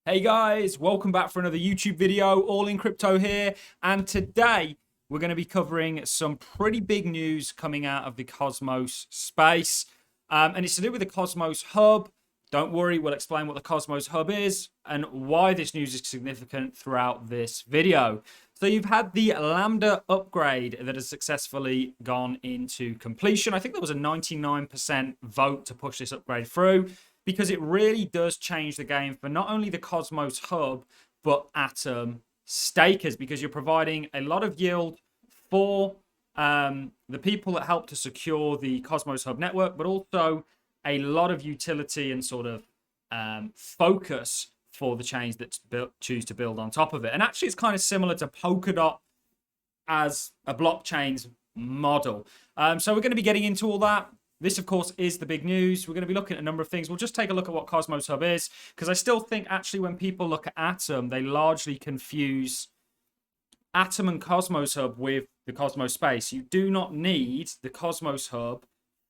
Hey guys, welcome back for another YouTube video, All in Crypto here, and today we're going to be covering some pretty big news coming out of the Cosmos space, and it's to do with the Cosmos Hub. Don't worry, we'll explain what the Cosmos Hub is and why this news is significant throughout this video. So you've had the Lambda upgrade that has successfully gone into completion. I think there was a 99% vote to push this upgrade through, because it really does change the game for not only the Cosmos Hub, but Atom stakers, because you're providing a lot of yield for the people that help to secure the Cosmos Hub network, but also a lot of utility and sort of focus for the chains that choose to build on top of it. And actually, it's kind of similar to Polkadot as a blockchain's model. So we're going to be getting into all that. This, of course, is the big news. We're going to be looking at a number of things. We'll just take a look at what Cosmos Hub is, because I still think, actually, when people look at Atom, they largely confuse Atom and Cosmos Hub with the Cosmos space. You do not need the Cosmos Hub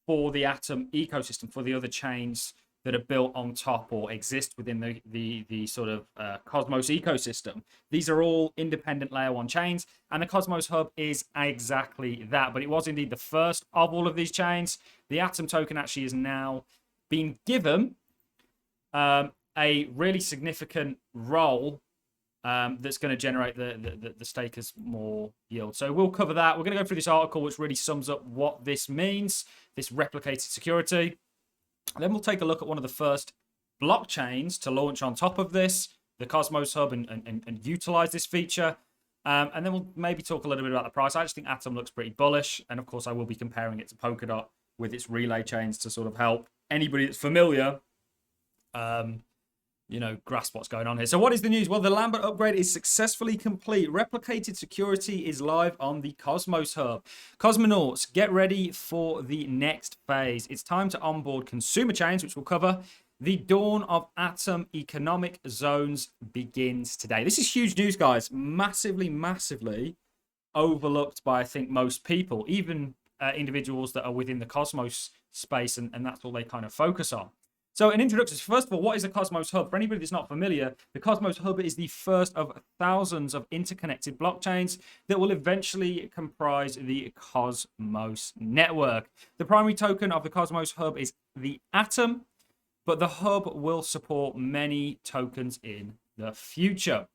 for the Atom ecosystem, for the other chains that are built on top or exist within the sort of Cosmos ecosystem. These are all independent layer one chains, and the Cosmos Hub is exactly that. But it was indeed the first of all of these chains. The Atom token actually is now being given a really significant role that's going to generate the stakers more yield. So we'll cover that. We're going to go through this article, which really sums up what this means, this replicated security. Then we'll take a look at one of the first blockchains to launch on top of this, the Cosmos Hub, and utilize this feature. And then we'll maybe talk a little bit about the price. I just think Atom looks pretty bullish. And of course, I will be comparing it to Polkadot with its relay chains to sort of help anybody that's familiar grasp what's going on here. So what is the news? Well, the Lambda upgrade is successfully complete. Replicated security is live on the Cosmos Hub. Cosmonauts, get ready for the next phase. It's time to onboard consumer chains, which we'll cover. The dawn of Atom economic zones begins today. This is huge news, guys. Massively, massively overlooked by, I think, most people, even individuals that are within the Cosmos space, and that's all they kind of focus on. So an introduction. First of all, what is the Cosmos Hub? For anybody that's not familiar, the Cosmos Hub is the first of thousands of interconnected blockchains that will eventually comprise the Cosmos network. The primary token of the Cosmos Hub is the Atom, but the Hub will support many tokens in the future.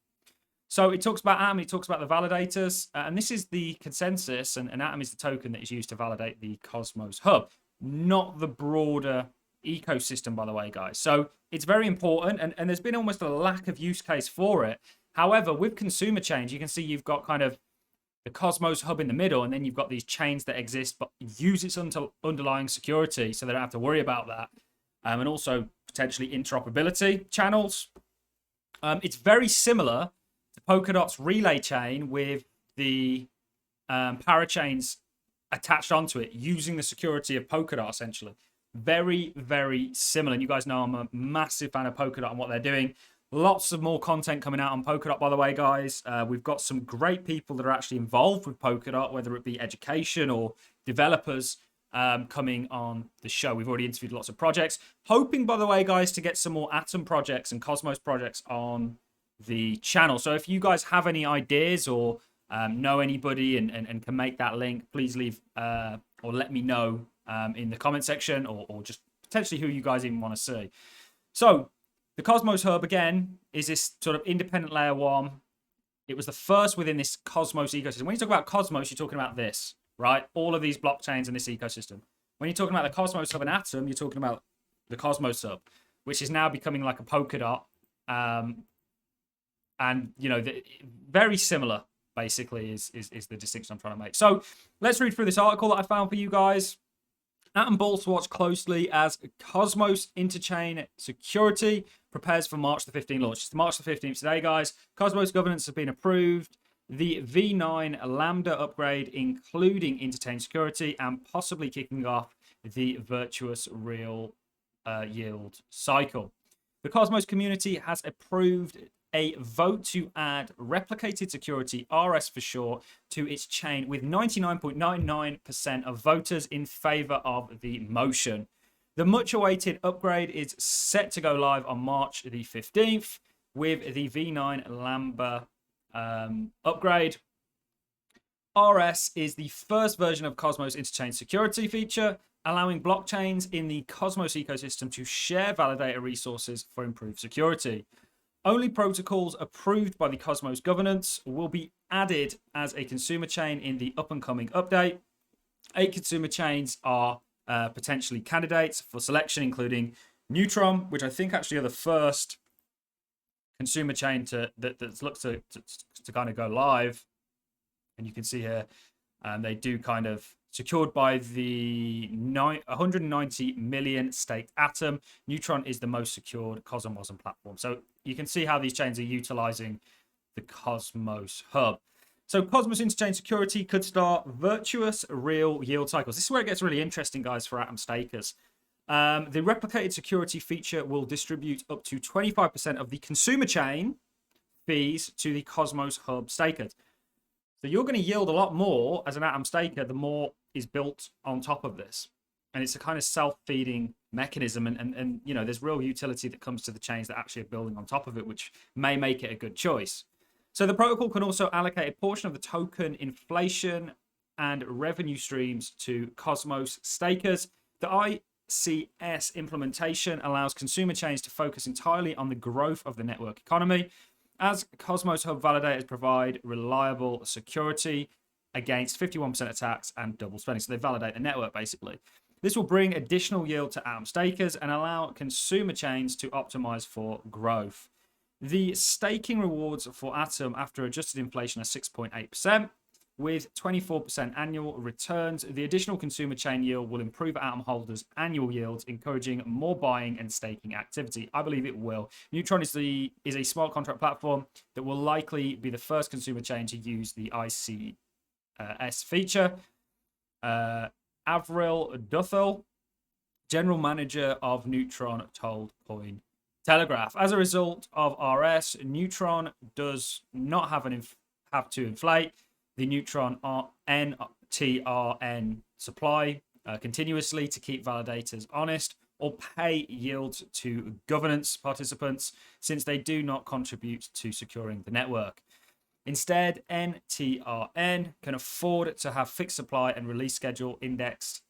So it talks about Atom, it talks about the validators, and this is the consensus, and Atom is the token that is used to validate the Cosmos Hub, not the broader ecosystem, by the way, guys. So it's very important, and there's been almost a lack of use case for it. However, with consumer chains, you can see you've got kind of the Cosmos Hub in the middle, and then you've got these chains that exist but use its underlying security, so they don't have to worry about that, and also potentially interoperability channels. It's very similar to Polkadot's relay chain with the parachains attached onto it, using the security of Polkadot, essentially. Very, very similar. And you guys know I'm a massive fan of Polkadot and what they're doing. Lots of more content coming out on Polkadot, by the way, guys. We've got some great people that are actually involved with Polkadot, whether it be education or developers coming on the show. We've already interviewed lots of projects. Hoping, by the way, guys, to get some more Atom projects and Cosmos projects on the channel. So if you guys have any ideas or know anybody and can make that link, please leave or let me know in the comment section, or just potentially who you guys even want to see. So the Cosmos Hub, again, is this sort of independent layer one. It was the first within this Cosmos ecosystem. When you talk about Cosmos, you're talking about this, right? All of these blockchains in this ecosystem. When you're talking about the Cosmos Hub and Atom, you're talking about the Cosmos Hub, which is now becoming like a Polkadot. And, very similar, basically, is the distinction I'm trying to make. So let's read through this article that I found for you guys. Atom Bolts watch closely as Cosmos Interchain Security prepares for March the 15th launch. It's March the 15th today, guys. Cosmos governance has been approved. The V9 Lambda upgrade, including Interchain Security, and possibly kicking off the virtuous real yield cycle. The Cosmos community has approved a vote to add replicated security, RS for short, to its chain, with 99.99% of voters in favor of the motion. The much awaited upgrade is set to go live on March the 15th, with the V9 Lambda upgrade. RS is the first version of Cosmos interchain security feature, allowing blockchains in the Cosmos ecosystem to share validator resources for improved security. Only protocols approved by the Cosmos governance will be added as a consumer chain in the up-and-coming update. 8 consumer chains are potentially candidates for selection, including Neutron, which I think actually are the first consumer chain that's looked to kind of go live. And you can see here, they do kind of secured by the 190 million staked Atom. Neutron is the most secured Cosmos platform. So you can see how these chains are utilizing the Cosmos hub. So Cosmos interchain security could start virtuous real yield cycles. This is where it gets really interesting, guys, for Atom stakers. The replicated security feature will distribute up to 25% of the consumer chain fees to the Cosmos hub stakers. So you're going to yield a lot more as an Atom staker the more is built on top of this. And it's a kind of self-feeding mechanism. And you know, there's real utility that comes to the chains that actually are building on top of it, which may make it a good choice. So the protocol can also allocate a portion of the token inflation and revenue streams to Cosmos stakers. The ICS implementation allows consumer chains to focus entirely on the growth of the network economy, as Cosmos Hub validators provide reliable security against 51% attacks and double spending. So they validate the network, basically. This will bring additional yield to Atom stakers and allow consumer chains to optimize for growth. The staking rewards for Atom after adjusted inflation are 6.8%, with 24% annual returns. The additional consumer chain yield will improve Atom holders' annual yields, encouraging more buying and staking activity. I believe it will. Neutron is a smart contract platform that will likely be the first consumer chain to use the ICS feature. Avril Duthel, general manager of Neutron, told Coin Telegraph. As a result of RS, Neutron does not have to inflate the Neutron NTRN supply continuously to keep validators honest, or pay yields to governance participants, since they do not contribute to securing the network. Instead, NTRN can afford to have fixed supply and release schedule indexed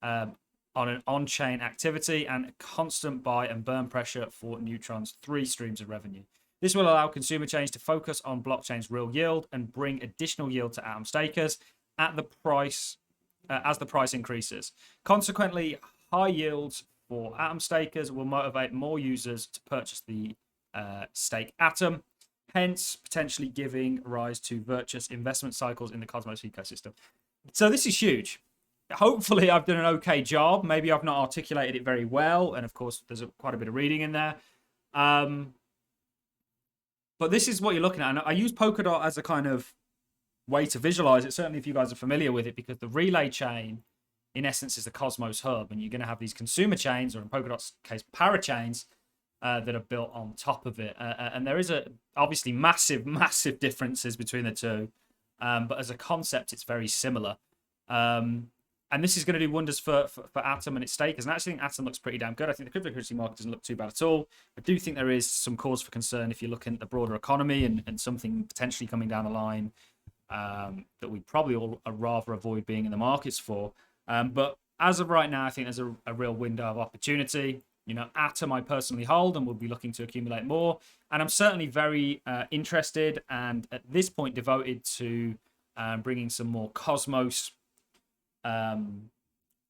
on an on-chain activity and constant buy and burn pressure for Neutron's 3 streams of revenue. This will allow consumer chains to focus on blockchain's real yield and bring additional yield to Atom stakers at the price as the price increases. Consequently, high yields for Atom stakers will motivate more users to purchase the stake Atom, hence potentially giving rise to virtuous investment cycles in the Cosmos ecosystem. So this is huge. Hopefully I've done an okay job. Maybe I've not articulated it very well, and of course there's quite a bit of reading in there. But this is what you're looking at. And I use Polkadot as a kind of way to visualize it, certainly if you guys are familiar with it, because the relay chain, in essence, is the Cosmos hub. And you're going to have these consumer chains, or in Polkadot's case, parachains, that are built on top of it. And there is obviously massive differences between the two. But as a concept, it's very similar. And this is going to do wonders for Atom and its stakers. And I actually think Atom looks pretty damn good. I think the cryptocurrency market doesn't look too bad at all. I do think there is some cause for concern if you're looking at the broader economy and something potentially coming down the line that we probably all rather avoid being in the markets for. But as of right now, I think there's a real window of opportunity. You know, Atom I personally hold and will be looking to accumulate more. And I'm certainly very interested and at this point devoted to bringing some more Cosmos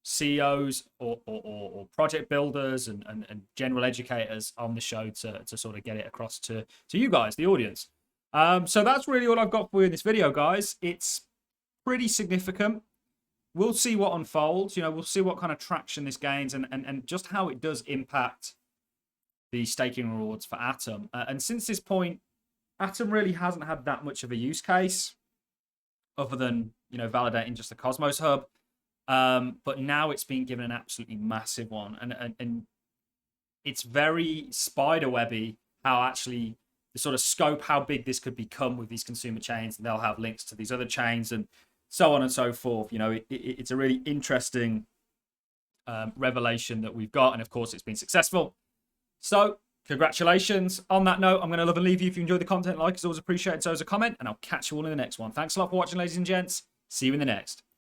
CEOs or project builders and general educators on the show to sort of get it across to you guys, the audience. So that's really all I've got for you in this video, guys. It's pretty significant. We'll see what unfolds. You know, we'll see what kind of traction this gains and just how it does impact the staking rewards for Atom. And since this point, Atom really hasn't had that much of a use case other than, you know, validating just the Cosmos hub. But now it's been given an absolutely massive one. And it's very spiderwebby how actually the sort of scope, how big this could become with these consumer chains. And they'll have links to these other chains and so on and so forth. You know, it's a really interesting revelation that we've got. And of course, it's been successful. So Congratulations. On that note, I'm going to love and leave you. If you enjoyed the content, like is always appreciated. So is a comment, and I'll catch you all in the next one. Thanks a lot for watching, ladies and gents. See you in the next.